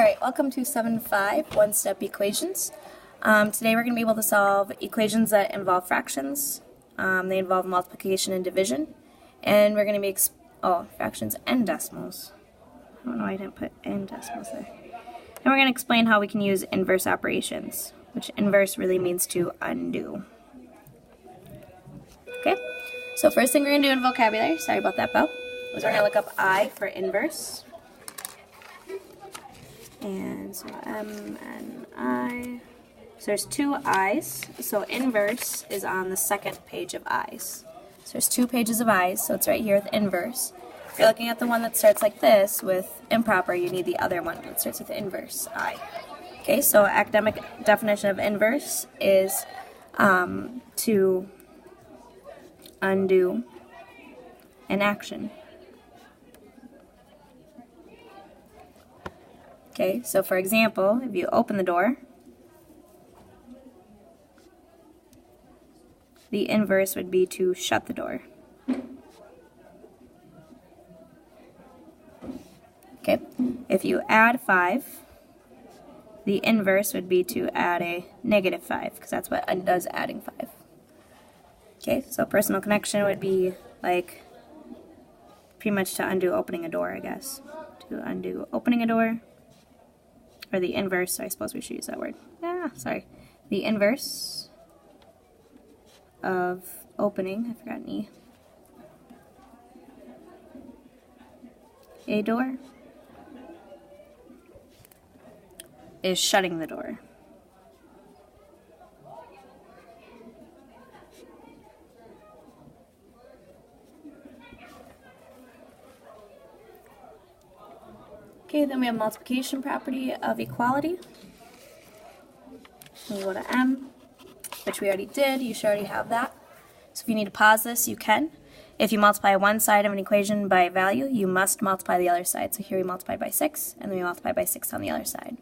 Alright, welcome to 7.5, one-step equations. Today we're going to be able to solve equations that involve fractions. They involve multiplication and division. And we're going to be, fractions and decimals. I don't know why I didn't put and decimals there. And we're going to explain how we can use inverse operations, which inverse really means to undo. Okay, so first thing we're going to do in vocabulary, sorry about that, Bo, is we're going to look up I for inverse. And so M and I. So there's two I's. So inverse is on the second page of I's. So there's two pages of I's, so it's right here with inverse. If you're looking at the one that starts like this with improper, you need the other one that starts with inverse I. Okay, so academic definition of inverse is to undo an action. Okay, so for example, if you open the door, the inverse would be to shut the door. Okay, if you add 5, the inverse would be to add a negative 5, because that's what undoes adding 5. Okay, so personal connection would be like pretty much to undo opening a door, I guess. To undo opening a door. Or the inverse, I suppose we should use that word. The inverse of opening, I forgot an E. A door is shutting the door. Okay, then we have multiplication property of equality. We go to M, which we already did. You should already have that. So if you need to pause this, you can. If you multiply one side of an equation by value, you must multiply the other side. So here we multiply by 6, and then we multiply by 6 on the other side.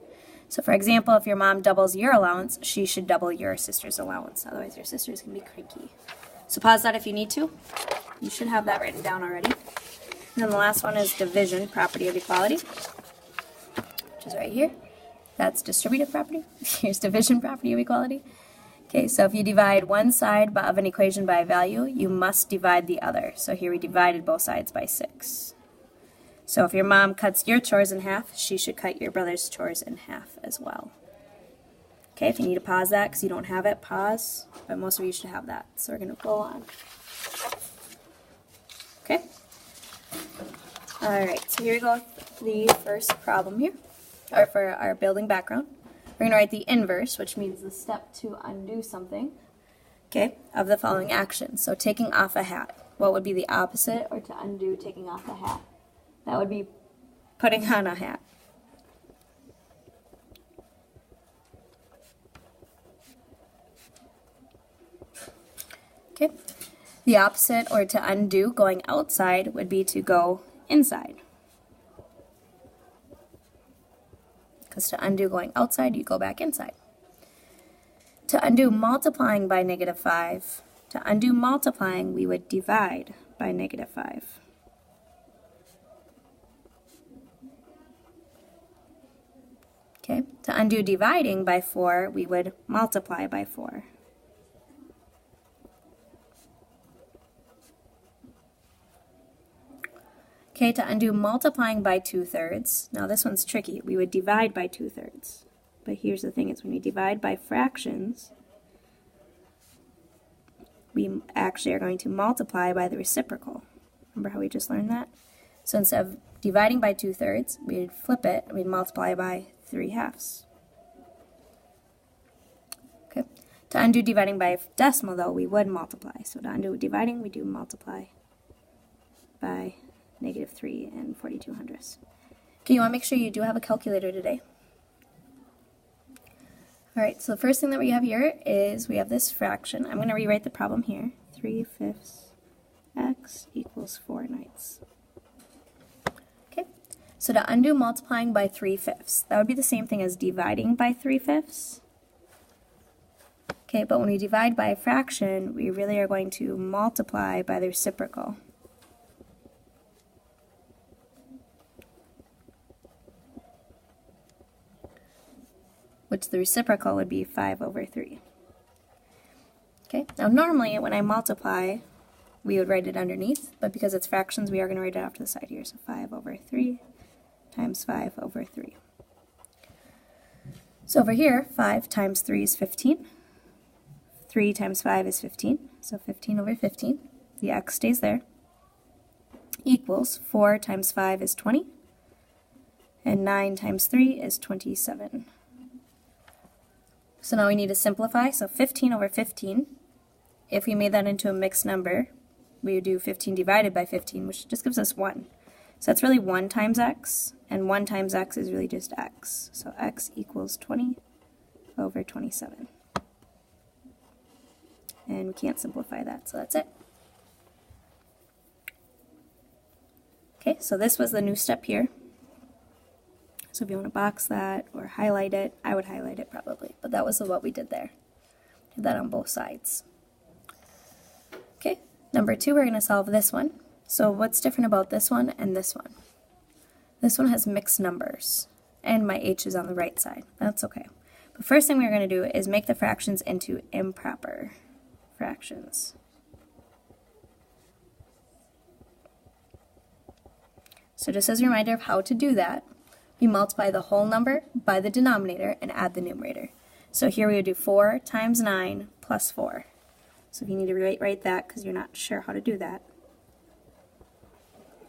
So for example, if your mom doubles your allowance, she should double your sister's allowance. Otherwise, your sister's going to be cranky. So pause that if you need to. You should have that written down already. And then the last one is division property of equality, which is right here. That's distributive property. Here's division property of equality. Okay, so if you divide one side of an equation by a value, you must divide the other. So here we divided both sides by 6. So if your mom cuts your chores in half, she should cut your brother's chores in half as well. Okay, if you need to pause that because you don't have it, pause. But most of you should have that. So we're going to go on. Okay. Alright, so here we go with the first problem here, or for our building background. We're going to write the inverse, which means the step to undo something, okay, of the following actions. So taking off a hat. What would be the opposite or to undo taking off a hat? That would be putting on a hat. Okay. The opposite or to undo going outside would be to go inside. Because to undo going outside, you go back inside. To undo multiplying by negative 5, to undo multiplying, we would divide by negative 5. Okay, to undo dividing by 4, we would multiply by 4. Okay, to undo multiplying by 2/3, now this one's tricky. We would divide by 2/3. But here's the thing, is when we divide by fractions, we actually are going to multiply by the reciprocal. Remember how we just learned that? So instead of dividing by 2/3, we'd flip it and we'd multiply by 3/2. Okay, to undo dividing by decimal though, we would multiply. So to undo dividing, we do multiply by negative 3 and 42/100. Okay, you want to make sure you do have a calculator today. Alright, so the first thing that we have here is we have this fraction. I'm going to rewrite the problem here. 3/5 x equals 4/9. Okay, so to undo multiplying by 3/5, that would be the same thing as dividing by 3/5. Okay, but when we divide by a fraction, we really are going to multiply by the reciprocal. which the reciprocal would be 5 over 3. Okay, now normally when I multiply, we would write it underneath, but because it's fractions, we are going to write it off to the side here. So 5 over 3 times 5 over 3. So over here, 5 times 3 is 15. 3 times 5 is 15, so 15 over 15. The x stays there. Equals 4 times 5 is 20. And 9 times 3 is 27. So now we need to simplify. So 15 over 15, if we made that into a mixed number, we would do 15 divided by 15, which just gives us 1. So that's really 1 times x, and 1 times x is really just x. So x equals 20 over 27. And we can't simplify that, so that's it. Okay, so this was the new step here. So if you want to box that or highlight it, I would highlight it probably, but that was what we did there. Did that on both sides. Okay, number 2, we're going to solve this one. So what's different about this one and this one? This one has mixed numbers, and my h is on the right side. That's okay. But first thing we're going to do is make the fractions into improper fractions. So just as a reminder of how to do that, we multiply the whole number by the denominator and add the numerator. So here we would do 4 times 9 plus 4. So if you need to write that because you're not sure how to do that.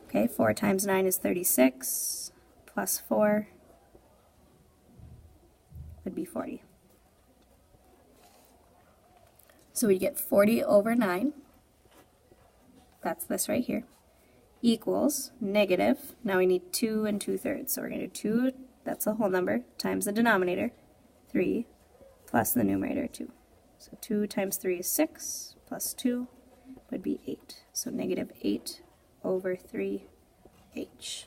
Okay, 4 times 9 is 36, plus 4 would be 40. So we get 40 over 9, that's this right here, equals negative, now we need 2 and 2/3, so we're going to do 2, that's the whole number, times the denominator, 3, plus the numerator, 2. So 2 times 3 is 6, plus 2 would be 8. So negative 8 over 3h.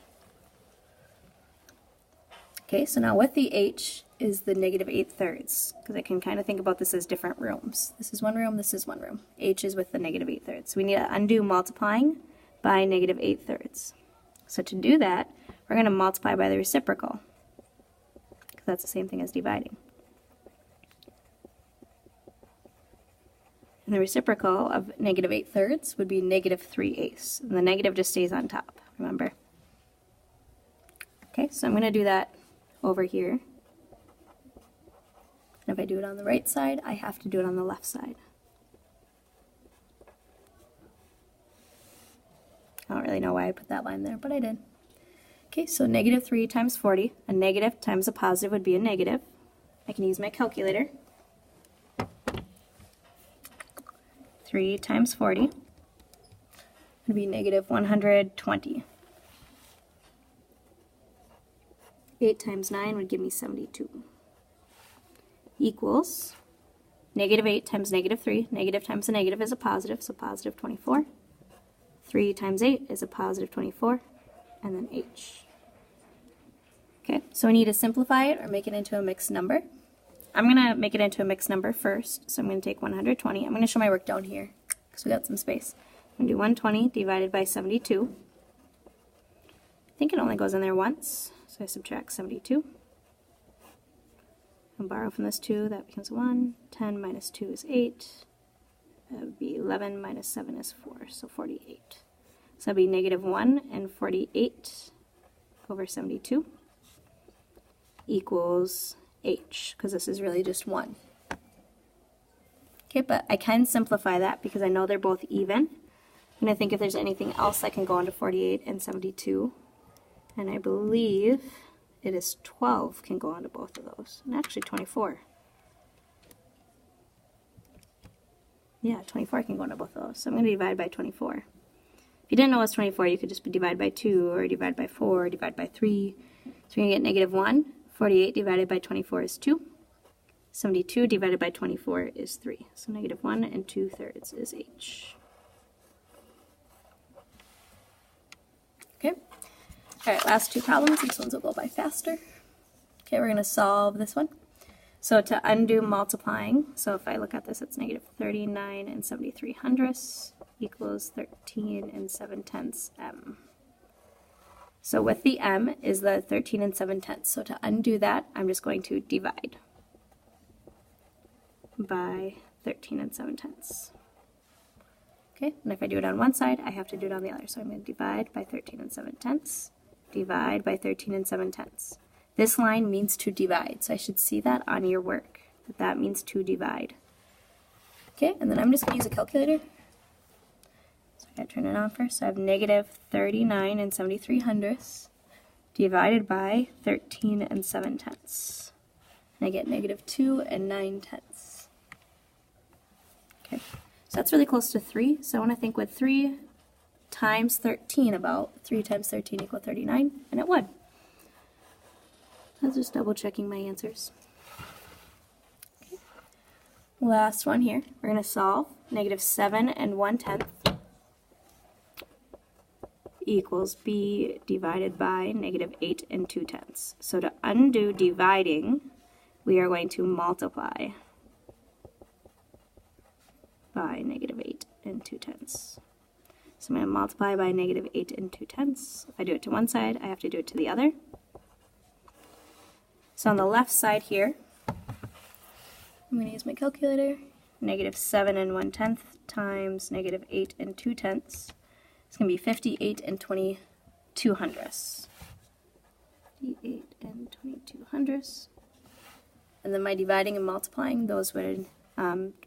Okay, so now with the h is the negative 8/3, because I can kind of think about this as different rooms. This is one room, this is one room. H is with the negative 8/3. So we need to undo multiplying by negative 8/3. So to do that, we're going to multiply by the reciprocal, because that's the same thing as dividing. And the reciprocal of negative 8/3 would be negative 3/8. And the negative just stays on top, remember? Okay, so I'm going to do that over here. And if I do it on the right side, I have to do it on the left side. I don't really know why I put that line there, but I did. Okay, so negative 3 times 40. A negative times a positive would be a negative. I can use my calculator. 3 times 40 would be negative 120. 8 times 9 would give me 72. Equals negative 8 times negative 3. Negative times a negative is a positive, so positive 24. 3 times 8 is a positive 24, and then h. Okay, so we need to simplify it or make it into a mixed number. I'm going to make it into a mixed number first, so I'm going to take 120. I'm going to show my work down here, because we got some space. I'm going to do 120 divided by 72. I think it only goes in there once, so I subtract 72. And borrow from this 2, that becomes 1. 10 minus 2 is 8. That would be 11 minus 7 is 4, so 48. So that would be negative 1 and 48 over 72 equals h, because this is really just 1. Okay, but I can simplify that because I know they're both even. I'm going to think if there's anything else that can go into 48 and 72. And I believe it is 12 can go onto both of those. And actually 24. Yeah, 24 can go into both of those. So I'm going to divide by 24. If you didn't know it was 24, you could just divide by 2, or divide by 4, or divide by 3. So you're going to get negative 1. 48 divided by 24 is 2. 72 divided by 24 is 3. So negative 1 and 2/3 is h. Okay. All right, last two problems. These ones will go by faster. Okay, we're going to solve this one. So to undo multiplying, so if I look at this, it's negative 39 and 73/100 equals 13 and 7/10 m. So with the m is the 13 and 7/10. So to undo that, I'm just going to divide. by 13 7/10. Okay, and if I do it on one side, I have to do it on the other. So I'm going to divide by 13 7/10, divide by 13 7/10. This line means to divide, so I should see that on your work, that means to divide. Okay, and then I'm just going to use a calculator. So I got to turn it on first. So I have negative 39 7/300 divided by 13 7/10. And I get negative 2 9/10. Okay, so that's really close to 3. So I want to think, would 3 times 13 about? 3 times 13 equal 39, and it would. I was just double checking my answers. Okay. Last one here. We're going to solve negative 7 1/10 equals b divided by negative 8 2/10. So to undo dividing, we are going to multiply by negative 8 2/10. So I'm going to multiply by negative 8 2/10. If I do it to one side, I have to do it to the other. So on the left side here, I'm going to use my calculator. Negative 7 1/10 times negative 8 2/10. It's going to be 58 22/100. 58 22/100. And then my dividing and multiplying, those would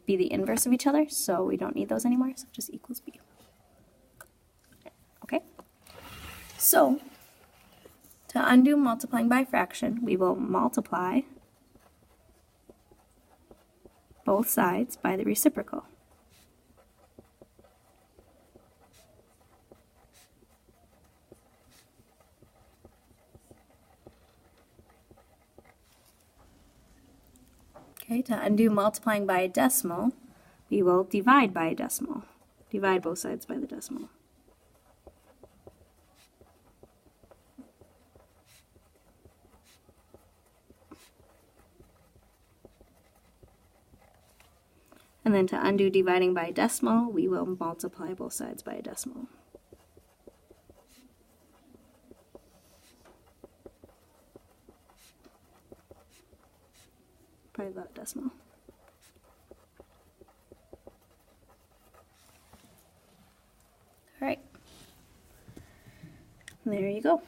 be the inverse of each other, so we don't need those anymore, so just equals b. Okay? So, to undo multiplying by fraction, we will multiply both sides by the reciprocal. Okay, to undo multiplying by a decimal, we will divide by a decimal. Divide both sides by the decimal. And then to undo dividing by a decimal, we will multiply both sides by a decimal. Probably about a decimal. All right. There you go.